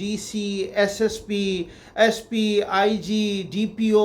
DC, SSP, SP, IG, DPO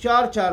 4-4,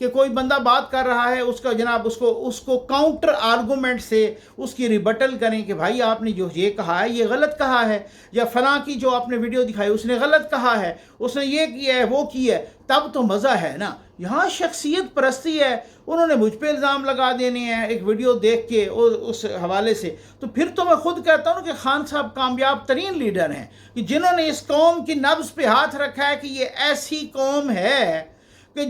کہ کوئی بندہ بات کر رہا ہے، اس کا جناب اس کو کاؤنٹر آرگومنٹ سے اس کی ریبٹل کریں کہ بھائی آپ نے جو یہ کہا ہے یہ غلط کہا ہے، یا فلاں کی جو آپ نے ویڈیو دکھائی اس نے غلط کہا ہے، اس نے یہ کیا ہے وہ کیا ہے، تب تو مزہ ہے نا۔ یہاں شخصیت پرستی ہے، انہوں نے مجھ پہ الزام لگا دینے ہیں ایک ویڈیو دیکھ کے اس حوالے سے۔ تو پھر تو میں خود کہتا ہوں کہ خان صاحب کامیاب ترین لیڈر ہیں کہ جنہوں نے اس قوم کی نبض پہ ہاتھ رکھا ہے کہ یہ ایسی قوم ہے کہ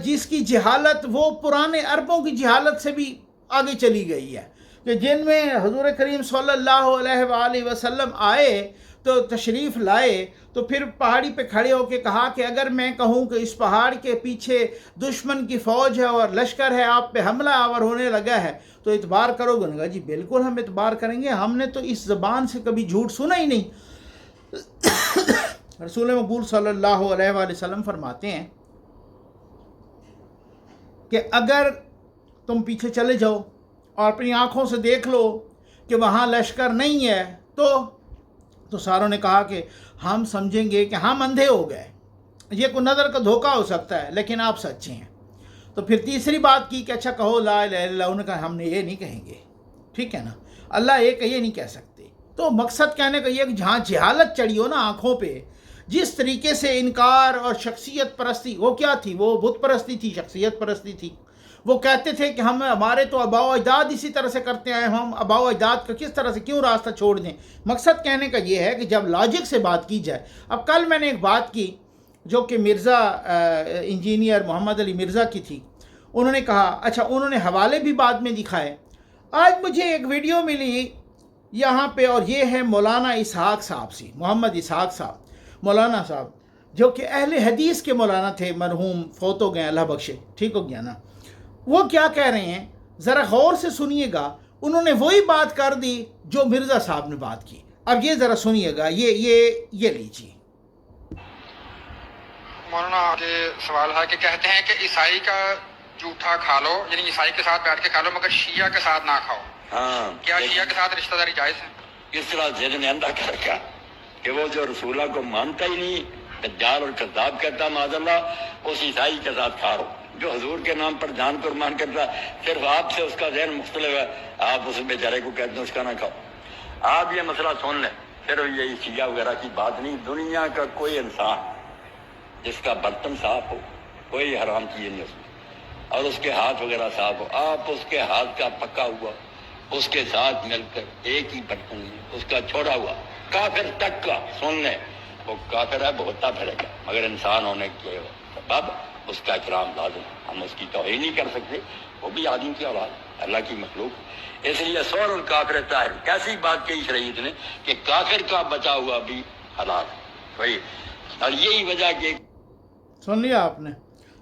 جس کی جہالت وہ پرانے عربوں کی جہالت سے بھی آگے چلی گئی ہے، کہ جن میں حضور کریم صلی اللہ علیہ وآلہ وسلم آئے تو تشریف لائے تو پھر پہاڑی پہ کھڑے ہو کے کہا کہ اگر میں کہوں کہ اس پہاڑ کے پیچھے دشمن کی فوج ہے اور لشکر ہے، آپ پہ حملہ آور ہونے لگا ہے، تو اعتبار کرو گے؟ کہا جی بالکل ہم اعتبار کریں گے، ہم نے تو اس زبان سے کبھی جھوٹ سنا ہی نہیں۔ رسول مقبول صلی اللہ علیہ وآلہ وسلم فرماتے ہیں کہ اگر تم پیچھے چلے جاؤ اور اپنی آنکھوں سے دیکھ لو کہ وہاں لشکر نہیں ہے تو ساروں نے کہا کہ ہم سمجھیں گے کہ ہم اندھے ہو گئے، یہ کوئی نظر کا دھوکہ ہو سکتا ہے، لیکن آپ سچے ہیں۔ تو پھر تیسری بات کی کہ اچھا کہو لا الہ الا اللہ، انہوں نے کہا ہم نے یہ نہیں کہیں گے، ٹھیک ہے نا، اللہ ایک ہے یہ نہیں کہہ سکتے۔ تو مقصد کہنے کا یہ کہ جہاں جہالت چڑھی ہو نا آنکھوں پہ، جس طریقے سے انکار اور شخصیت پرستی، وہ کیا تھی؟ وہ بت پرستی تھی، شخصیت پرستی تھی۔ وہ کہتے تھے کہ ہمارے تو آباء و اجداد اسی طرح سے کرتے آئے، ہم آباء و اجداد کا کس طرح سے کیوں راستہ چھوڑ دیں۔ مقصد کہنے کا یہ ہے کہ جب لاجک سے بات کی جائے۔ اب کل میں نے ایک بات کی جو کہ مرزا انجینئر محمد علی مرزا کی تھی، انہوں نے کہا اچھا، انہوں نے حوالے بھی بعد میں دکھائے۔ آج مجھے ایک ویڈیو ملی یہاں پہ، اور یہ ہے مولانا اسحاق صاحب سے، محمد اسحاق صاحب، مولانا صاحب جو کہ اہل حدیث کے مولانا تھے، مرحوم فوت ہو گئے، اللہ بخشے، ٹھیک ہو گیا نا۔ وہ کیا کہہ رہے ہیں ذرا غور سے سنیے گا، انہوں نے وہی بات کر دی جو مرزا صاحب نے بات کی۔ اب یہ ذرا سنیے گا، یہ لیجیے۔ مولانا آگے سوال ہے کہ کہتے ہیں کہ عیسائی کا جھوٹا کھا لو، یعنی عیسائی کے ساتھ بیٹھ کے کھا لو، مگر شیعہ کے ساتھ نہ کھاؤ۔ ہاں، کیا شیعہ کے ساتھ رشتہ داری جائز ہے؟ اس طرح ذہن میں اندھا کر رکھا کہ وہ جو رسولہ کو مانتا ہی نہیں، دجال اور کذاب کرتا معاذ اللہ، اس عیسائی کے ساتھ کھا رہو جو حضور کے نام پر جان قربان کرتا، صرف آپ سے اس کا ذہن مختلف ہے، آپ اس بیچارے کو کہتے ہیں اس کا نہ کھاؤ۔ آپ یہ مسئلہ سن لیں، پھر یہ شیعہ وغیرہ کی بات نہیں۔ دنیا کا کوئی انسان جس کا برتن صاف ہو، کوئی حرام چیز نہیں اس میں، اور اس کے ہاتھ وغیرہ صاف ہو، آپ اس کے ہاتھ کا پکا ہوا اس کے ساتھ مل کر ایک ہی برتن میں اس کا چھوڑا ہوا کافر تک کا سن لیں، وہ کافر ہے، بہتا پھرے گا، مگر انسان ہونے کے سبب اس کا اکرام لازم، ہم اس کی توہین نہیں کر سکتے، وہ بھی آدمی کی اولاد، اللہ کی مخلوق۔ اس لیے سور الکافر طاہر، کیسی بات کہی شریعت نے کہ کافر کا بچا ہوا بھی حلال ہے، وہی، اور یہی وجہ کہ سن لیا آپ نے،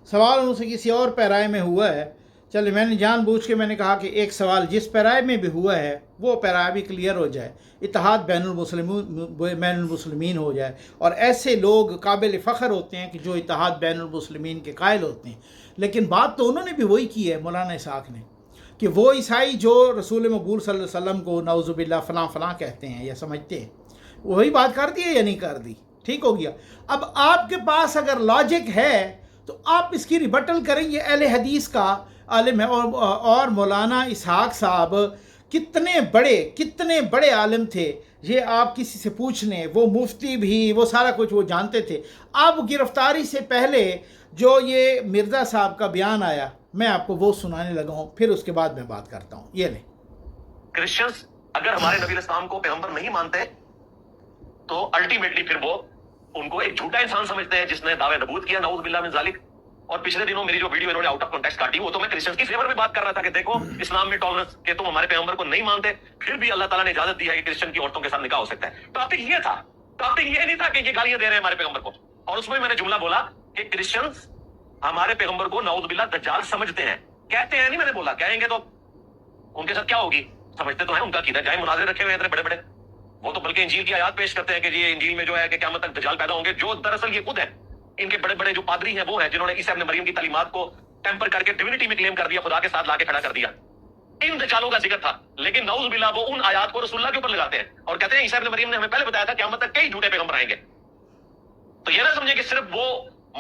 سوال ان سے کسی اور پیرائے میں ہوا ہے۔ چلے میں نے جان بوجھ کے میں نے کہا کہ ایک سوال جس پیرائے میں بھی ہوا ہے وہ پیرائے بھی کلیئر ہو جائے، اتحاد بین المسلمین ہو جائے، اور ایسے لوگ قابل فخر ہوتے ہیں کہ جو اتحاد بین المسلمین کے قائل ہوتے ہیں۔ لیکن بات تو انہوں نے بھی وہی کی ہے، مولانا اسحاق نے، کہ وہ عیسائی جو رسول مقبول صلی اللہ علیہ وسلم کو نعوذ باللہ فلاں فلاں کہتے ہیں یا سمجھتے ہیں، وہی بات کر دی ہے یا نہیں کر دی؟ ٹھیک ہو گیا۔ اب آپ کے پاس اگر لاجک ہے تو آپ اس کی ریبٹل کریں۔ یہ اہل حدیث کا عالم ہے، اور مولانا اسحاق صاحب کتنے بڑے عالم تھے، یہ آپ کسی سے پوچھ لیں، وہ مفتی بھی، وہ سارا کچھ وہ جانتے تھے۔ اب گرفتاری سے پہلے جو یہ مرزا صاحب کا بیان آیا، میں آپ کو وہ سنانے لگا ہوں، پھر اس کے بعد میں بات کرتا ہوں۔ یہ لیں، کرسچنز اگر ہمارے نبی اسلام کو پیغمبر نہیں مانتے تو الٹیمیٹلی پھر وہ ان کو ایک جھوٹا انسان سمجھتے ہیں جس نے دعوے نبوت کیا، نعوذ باللہ من ذالک۔ اور پچھلے دنوں میری جو ویڈیو انہوں نے آؤٹ آف کانٹیکسٹ کاٹی، وہ تو میں کرسچنز کی فیور میں بات کر رہا تھا کہ دیکھو اسلام میں ٹالرنس کہ تم ہمارے پیغمبر کو نہیں مانتے، پھر بھی اللہ تعالیٰ نے اجازت دی ہے کہ کرسچن کی عورتوں کے ساتھ نکاح ہو سکتا ہے۔ ٹاپک یہ تھا، ٹاپک یہ نہیں تھا کہ یہ گالیاں دے رہے ہیں ہمارے پیغمبر کو۔ اور اس میں نے جملہ بولا کہ کرسچنز ہمارے پیغمبر کو نعوذ باللہ دجال سمجھتے ہیں، کہتے ہیں نہیں، میں نے بولا کہیں گے تو ان کے ساتھ کیا ہوگی، سمجھتے تو ہیں، ان کا عقیدہ، جائے مناظرے رکھے ہوئے ہیں اتنے بڑے بڑے، وہ تو بلکہ انجیل کی آیات پیش کرتے ہیں کہ یہ انجیل میں جو ہے کہ قیامت تک دجال پیدا ہوں گے، جو دراصل یہ خود ہے، ان کے بڑے بڑے جو پادری ہیں وہ ہیں جنہوں نے عیسیٰ ابن مریم کی تعلیمات کو ٹیمپر کر کے ڈیوینٹی میں کلیم کر دیا، خدا کے ساتھ لا کے کھڑا کر دیا۔ ان دجالوں کا ذکر تھا، لیکن نعوذ باللہ وہ ان آیات کو رسول اللہ کے اوپر لگاتے ہیں اور کہتے ہیں عیسیٰ ابن مریم نے ہمیں پہلے بتایا تھا قیامت تک کئی جھوٹے پیغمبر آئیں گے۔ تو یہ نہ سمجھے کہ صرف وہ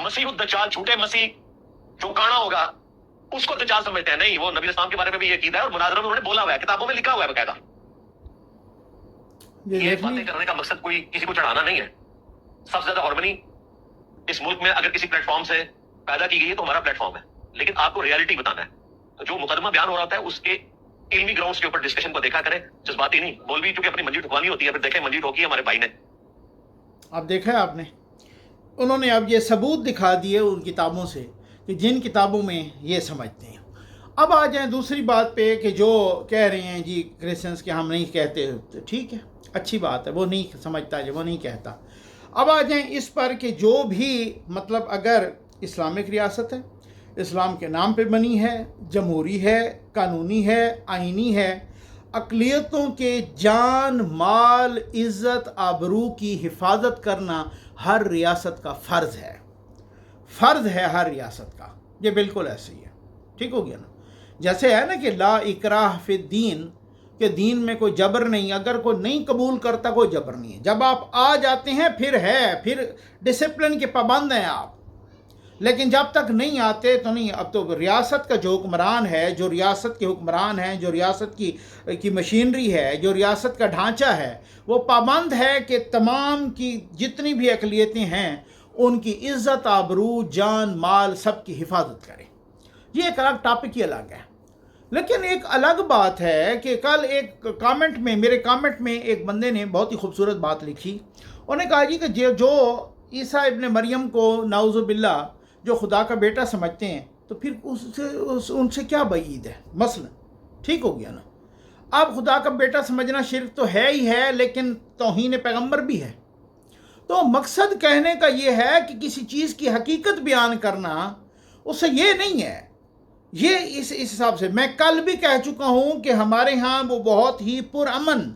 مسیح الدجال، جھوٹے مسیح جو کانا ہوگا، اس کو دجال سمجھتے ہیں. نہیں, وہ نبی اسلام کے بارے میں بھی یہ عقیدہ ہے اور مناظرہ میں انہوں نے بولا ہوا ہے, کتابوں میں لکھا ہوا ہے باقاعدہ. یہ باتیں کرنے کا مقصد کوئی کسی کو چڑھانا نہیں ہے. سب سے زیادہ ہارمنی اس ملک میں اگر کسی پلیٹ فارم سے پیدا کی گئی ہے تو ہمارا پلیٹ فارم ہے, لیکن آپ کو ریالٹی بتانا ہے. جو مقدمہ بیان ہو رہا ہوتا ہے اس کے علمی گراؤنڈز کے اوپر ڈسکشن کو دیکھا کریں, جذباتی نہیں. مولوی چونکہ اپنی منجی ٹھکوانی ہوتی ہے, پھر دیکھیں منجی ٹھوکی ہے ہمارے بھائی نے. اب دیکھا آپ نے, انہوں نے اب یہ ثبوت دکھا دیے ان کتابوں سے کہ جن کتابوں میں یہ سمجھتے ہیں. اب آ جائیں دوسری بات پہ کہ جو کہہ رہے ہیں جی کرسچنس کے ہم نہیں کہتے, ٹھیک ہے, اچھی بات ہے, وہ نہیں سمجھتا جو وہ نہیں کہتا. اب آ جائیں اس پر کہ جو بھی مطلب اگر اسلامک ریاست ہے, اسلام کے نام پہ بنی ہے, جمہوری ہے, قانونی ہے, آئینی ہے, اقلیتوں کے جان مال عزت آبرو کی حفاظت کرنا ہر ریاست کا فرض ہے. فرض ہے ہر ریاست کا, یہ بالکل ایسے ہی ہے. ٹھیک ہو گیا نا. جیسے ہے نا کہ لا اکراہ فی الدین, کہ دین میں کوئی جبر نہیں, اگر کوئی نہیں قبول کرتا کوئی جبر نہیں ہے. جب آپ آ جاتے ہیں پھر ڈسپلن کے پابند ہیں آپ, لیکن جب تک نہیں آتے تو نہیں. اب تو ریاست کا جو حکمران ہے, جو ریاست کے حکمران ہیں, جو ریاست کی مشینری ہے, جو ریاست کا ڈھانچہ ہے, وہ پابند ہے کہ تمام کی جتنی بھی اقلیتیں ہیں ان کی عزت آبرو جان مال سب کی حفاظت کرے. یہ ایک الگ ٹاپک ہی الگ ہے. لیکن ایک الگ بات ہے کہ کل ایک کامنٹ میں, میرے کامنٹ میں ایک بندے نے بہت ہی خوبصورت بات لکھی. انہوں نے کہا جی کہ جو عیسیٰ ابن مریم کو نعوذ باللہ جو خدا کا بیٹا سمجھتے ہیں تو پھر ان سے کیا بعید ہے مثلا. ٹھیک ہو گیا نا. اب خدا کا بیٹا سمجھنا شرک تو ہے ہی ہے, لیکن توہین پیغمبر بھی ہے. تو مقصد کہنے کا یہ ہے کہ کسی چیز کی حقیقت بیان کرنا, اس سے یہ نہیں ہے. یہ اس حساب سے میں کل بھی کہہ چکا ہوں کہ ہمارے ہاں وہ بہت ہی پرامن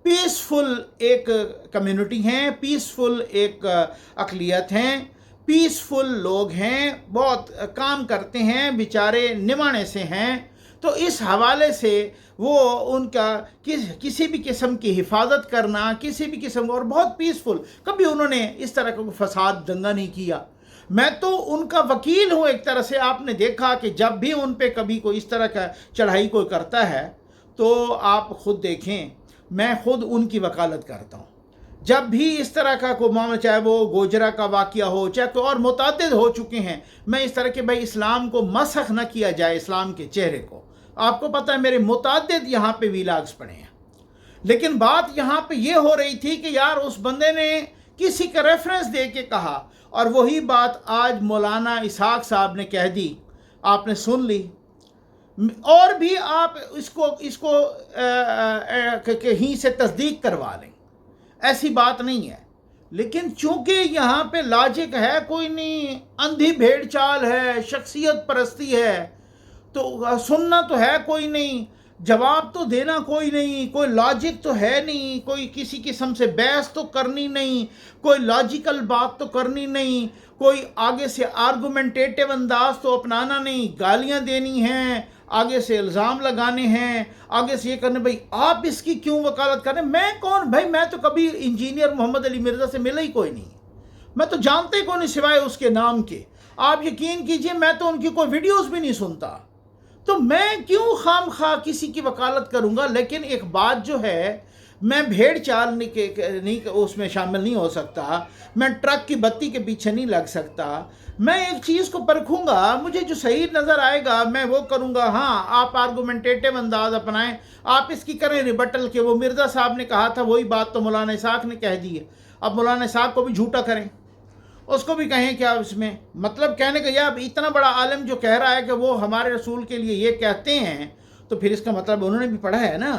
پیسفل ایک کمیونٹی ہیں, پیسفل ایک اقلیت ہیں, پیسفل لوگ ہیں, بہت کام کرتے ہیں, بیچارے نمانے سے ہیں. تو اس حوالے سے وہ ان کا کسی بھی قسم کی حفاظت کرنا, کسی بھی قسم, اور بہت پیسفل, کبھی انہوں نے اس طرح کا فساد دنگا نہیں کیا. میں تو ان کا وکیل ہوں ایک طرح سے. آپ نے دیکھا کہ جب بھی ان پہ کبھی کوئی اس طرح کا چڑھائی کوئی کرتا ہے تو آپ خود دیکھیں, میں خود ان کی وکالت کرتا ہوں. جب بھی اس طرح کا کوئی معاملہ, چاہے وہ گوجرا کا واقعہ ہو, چاہے کوئی اور متعدد ہو چکے ہیں, میں اس طرح کہ بھائی اسلام کو مسخ نہ کیا جائے, اسلام کے چہرے کو. آپ کو پتہ ہے میرے متعدد یہاں پہ ویلاگز پڑے ہیں. لیکن بات یہاں پہ یہ ہو رہی تھی کہ یار اس بندے نے کسی کا ریفرنس دے کے کہا, اور وہی بات آج مولانا اسحاق صاحب نے کہہ دی, آپ نے سن لی. اور بھی آپ اس کو کہیں سے تصدیق کروا لیں, ایسی بات نہیں ہے. لیکن چونکہ یہاں پہ لاجک ہے کوئی نہیں, اندھی بھیڑ چال ہے, شخصیت پرستی ہے, تو سننا تو ہے کوئی نہیں, جواب تو دینا کوئی نہیں, کوئی لاجک تو ہے نہیں, کوئی کسی قسم سے بحث تو کرنی نہیں, کوئی لاجیکل بات تو کرنی نہیں, کوئی آگے سے آرگومنٹیٹیو انداز تو اپنانا نہیں, گالیاں دینی ہیں, آگے سے الزام لگانے ہیں, آگے سے یہ کرنے. بھائی آپ اس کی کیوں وکالت کریں؟ میں کون بھائی؟ میں تو کبھی انجینئر محمد علی مرزا سے ملا ہی کوئی نہیں, میں تو جانتے کون نہیں سوائے اس کے نام کے. آپ یقین کیجئے میں تو ان کی کوئی ویڈیوز بھی نہیں سنتا, تو میں کیوں خام خواہ کسی کی وکالت کروں گا. لیکن ایک بات جو ہے, میں بھیڑ چال نہیں اس میں شامل نہیں ہو سکتا, میں ٹرک کی بتی کے پیچھے نہیں لگ سکتا. میں ایک چیز کو پرکھوں گا, مجھے جو صحیح نظر آئے گا میں وہ کروں گا. ہاں آپ آرگومنٹیٹیو انداز اپنائیں, آپ اس کی کریں ریبٹل کہ وہ مرزا صاحب نے کہا تھا وہی بات تو مولانا اسحاق نے کہہ دی ہے. اب مولانا اسحاق کو بھی جھوٹا کریں, اس کو بھی کہیں کیا اس میں مطلب کہنے کا, یا اتنا بڑا عالم جو کہہ رہا ہے کہ وہ ہمارے رسول کے لیے یہ کہتے ہیں, تو پھر اس کا مطلب انہوں نے بھی پڑھا ہے نا.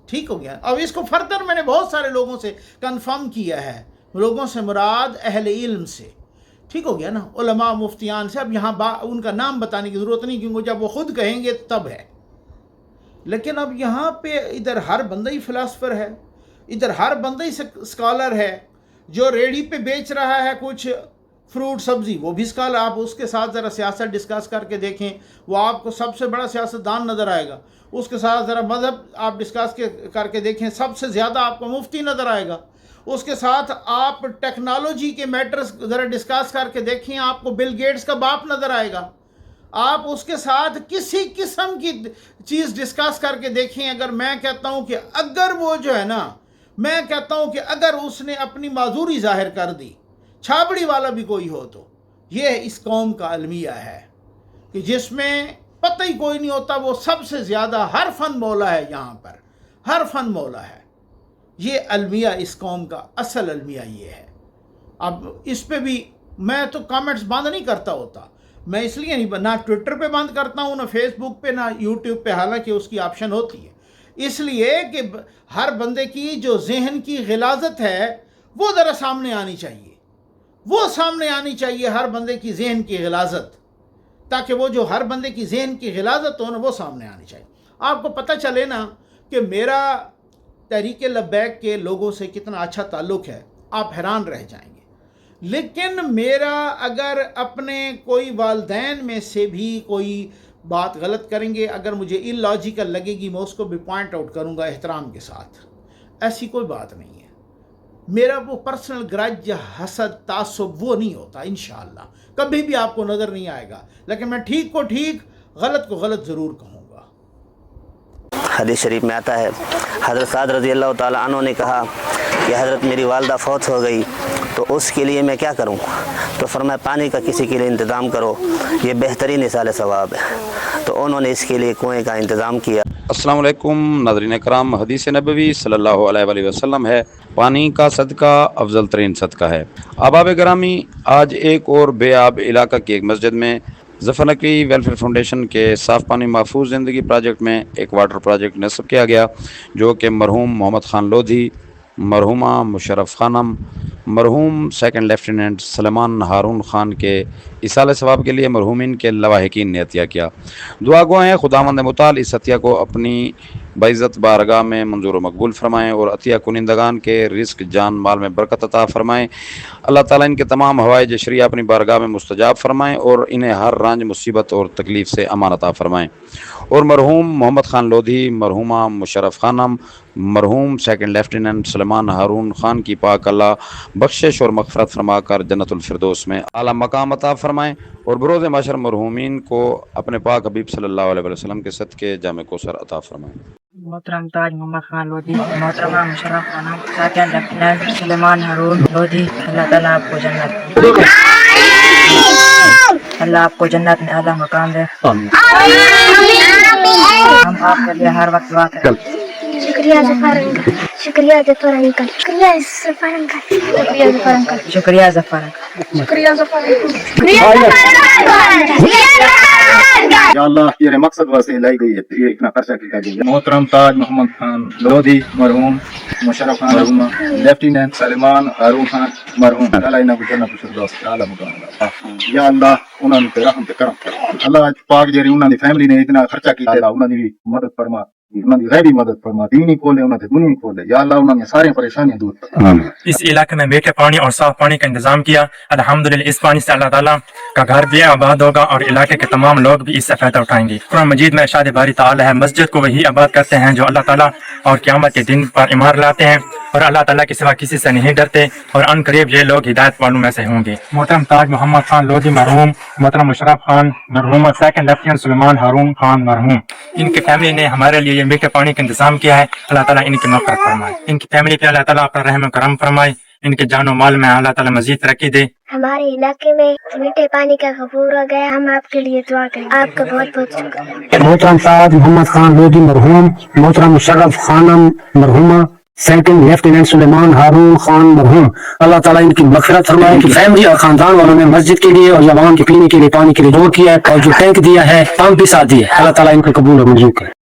ٹھیک ہو گیا. اب اس کو فردر میں نے بہت سارے لوگوں سے کنفرم کیا ہے, لوگوں سے مراد اہل علم سے. ٹھیک ہو گیا نا, علماء مفتیان سے. اب یہاں ان کا نام بتانے کی ضرورت نہیں, کیونکہ جب وہ خود کہیں گے تب ہے. لیکن اب یہاں پہ ادھر ہر بندہ ہی فلاسفر ہے, ادھر ہر بندہ ہی اسکالر ہے. جو ریڑھی پہ بیچ رہا ہے کچھ فروٹ سبزی, وہ بھی اسکالر. آپ اس کے ساتھ ذرا سیاست ڈسکس کر کے دیکھیں, وہ آپ کو سب سے بڑا سیاستدان نظر آئے گا. اس کے ساتھ ذرا مذہب آپ ڈسکس کر کے دیکھیں, سب سے زیادہ آپ کو مفتی نظر آئے گا. اس کے ساتھ آپ ٹیکنالوجی کے میٹرز ذرا ڈسکس کر کے دیکھیں, آپ کو بل گیٹس کا باپ نظر آئے گا. آپ اس کے ساتھ کسی قسم کی چیز ڈسکس کر کے دیکھیں. اگر میں کہتا ہوں کہ اگر وہ جو ہے نا، میں کہتا ہوں کہ اگر اس نے اپنی معذوری ظاہر کر دی، چھابڑی والا بھی کوئی ہو، تو یہ اس قوم کا المیہ ہے کہ جس میں پتہ ہی کوئی نہیں ہوتا. وہ سب سے زیادہ ہر فن مولا ہے، یہاں پر ہر فن مولا ہے. یہ المیہ اس قوم کا اصل المیہ یہ ہے. اب اس پہ بھی میں تو کامنٹس بند نہیں کرتا ہوتا، میں اس لیے نہیں، نہ ٹویٹر پہ بند کرتا ہوں، نہ فیس بک پہ، نہ یوٹیوب پہ، حالانکہ اس کی آپشن ہوتی ہے. اس لیے کہ ہر بندے کی جو ذہن کی غلاظت ہے وہ ذرا سامنے آنی چاہیے، وہ سامنے آنی چاہیے ہر بندے کی ذہن کی غلاظت، تاکہ وہ جو ہر بندے کی ذہن کی غلاظت ہو نا، وہ سامنے آنی چاہیے. آپ کو پتہ چلے نا کہ میرا تحریک لبیک کے لوگوں سے کتنا اچھا تعلق ہے، آپ حیران رہ جائیں گے. لیکن میرا اگر اپنے کوئی والدین میں سے بھی کوئی بات غلط کریں گے، اگر مجھے ان لاجیکل لگے گی، میں اس کو بھی پوائنٹ آؤٹ کروں گا احترام کے ساتھ. ایسی کوئی بات نہیں ہے. میرا وہ پرسنل گرج یا حسد تعصب وہ نہیں ہوتا، انشاءاللہ کبھی بھی آپ کو نظر نہیں آئے گا. لیکن میں ٹھیک کو ٹھیک، غلط کو غلط ضرور کہوں گا. حدیث شریف میں آتا ہے، حضرت سعد رضی اللہ تعالیٰ عنہ نے کہا کہ حضرت میری والدہ فوت ہو گئی تو اس کے لیے میں کیا کروں؟ تو فرمایا پانی کا کسی کے لیے انتظام کرو، یہ بہترین اصال ثواب ہے. تو انہوں نے اس کے لیے کنویں کا انتظام کیا. السلام علیکم ناظرین کرام، حدیث نبوی صلی اللہ علیہ وآلہ وسلم ہے، پانی کا صدقہ افضل ترین صدقہ ہے. احباب گرامی، آج ایک اور بے آب علاقہ کی ایک مسجد میں ظفر نقوی ویلفیئر فاؤنڈیشن کے صاف پانی محفوظ زندگی پروجیکٹ میں ایک واٹر پروجیکٹ نصب کیا گیا، جو کہ مرحوم محمد خان لودھی، مرحومہ مشرف خانم، مرحوم سیکنڈ لیفٹیننٹ سلیمان ہارون خان کے اصال ثواب کے لیے مرحومین کے لواحقین نے عطیہ کیا. دعا گو ہیں خداوند متعال اس عطیہ کو اپنی باعزت بارگاہ میں منظور و مقبول فرمائیں اور عطیہ کنندگان کے رزق جان مال میں برکت عطا فرمائیں. اللہ تعالیٰ ان کے تمام حوائج شرعیہ اپنی بارگاہ میں مستجاب فرمائیں اور انہیں ہر رنج مصیبت اور تکلیف سے امان عطا فرمائیں. اور مرحوم محمد خان لودھی، مرحومہ مشرف خانم، مرحوم سیکنڈ لیفٹیننٹ سلیمان ہارون خان کی پاک اللہ بخشش اور مغفرت فرما کر جنت الفردوس میں اعلیٰ مقام عطا فرمائیں اور بروز محشر مرحومین کو اپنے پاک حبیب صلی اللہ علیہ وسلم کے صدقے جامع کوثر عطا فرمائیں. محترم تاج محمد خان لودھی، محترمہ مشرف خانم، سیکنڈ لیفٹیننٹ سلیمان ہارون لودھی، اللہ تعالیٰ آپ کو جنت، اللہ آپ کو جنت میں اعلیٰ مقام دے. ہم آپ کے لیے ہر وقت دعا کریں. شکریہ ظفر انکل، شکریہ ظفر انکل، شکریہ ظفر انکل، شکریہ ظفر انکل، شکریہ ظفر انکل، شکریہ ظفر انکل. یا اللہ یہ مقصد واسطے لائی گئی ہے، یہ اتنا خرچہ کیا گیا. محترم تاج محمد خان لودھی مرحوم، مشرف خان مرحوم، لیفٹیننٹ سلیمان ہارون خان مرحوم، اللہ انہاں کو جنت الفردوس اعلیٰ مقام. یا اللہ انہاں نے رحم تے کرم فرما. اللہ پاک جڑی انہاں دی فیملی نے اتنا خرچہ کیتا، اللہ انہاں دی مدد فرما، انہاں دی غیبی مدد فرما، دینی کھولے انہاں تے دنیا کھولے. یا اللہ انہاں نے ساری پریشانیاں دور فرما. اس علاقے میں میٹھے پانی اور صاف پانی کا انتظام کیا. الحمدللہ اس پانی سے اللہ تعالیٰ کا گھر بھی آباد ہوگا اور علاقے کے تمام لوگ بھی اس سے فائدہ اٹھائیں گے. قرآن مجید میں ارشاد باری تعالیٰ ہے، مسجد کو وہی آباد کرتے ہیں جو اللہ تعالیٰ اور قیامت کے دن پر ایمان لاتے ہیں اور اللہ تعالیٰ کے سوا کسی سے نہیں ڈرتے، اور ان قریب یہ لوگ ہدایت والوں میں سے ہوں گے. محترم تاج محمد خان لودھی مرحوم، محترم مشرف خان مرحوم، سیکنڈ لیفٹیننٹ سلیمان ہارون خان مرحوم، ان کی فیملی نے ہمارے لیے یہ میٹھے پانی کا انتظام کیا ہے. اللہ تعالیٰ ان کی مغفرت فرمائے، ان کی فیملی پہ اللہ تعالیٰ اپنا رحم و کرم فرمائے، ان کے جان و مال میں اللہ تعالیٰ مزید ترقی دے. ہمارے علاقے میں میٹھے پانی کا غفور ہو گیا، ہم آپ کے لیے دعا کریں. آپ کا بہت بہت شکریہ. محترم تاج محمد خان لودھی مرحوم، محترم مشرف خانم مرحومہ، سیکنڈ لیفٹیننٹ سلیمان ہارون خان مرحوم، اللہ تعالیٰ ان کی مغفرت فرمائے. کہ فیملی اور خاندان والوں نے مسجد کے لیے اور عوام کے پینے کے لیے پانی کے لیے دعا کیا ہے، اور جو ٹینک دیا ہے پمپ بھی ساتھ دیا ہے. اللہ تعالیٰ ان کو قبول اور منظور کرے.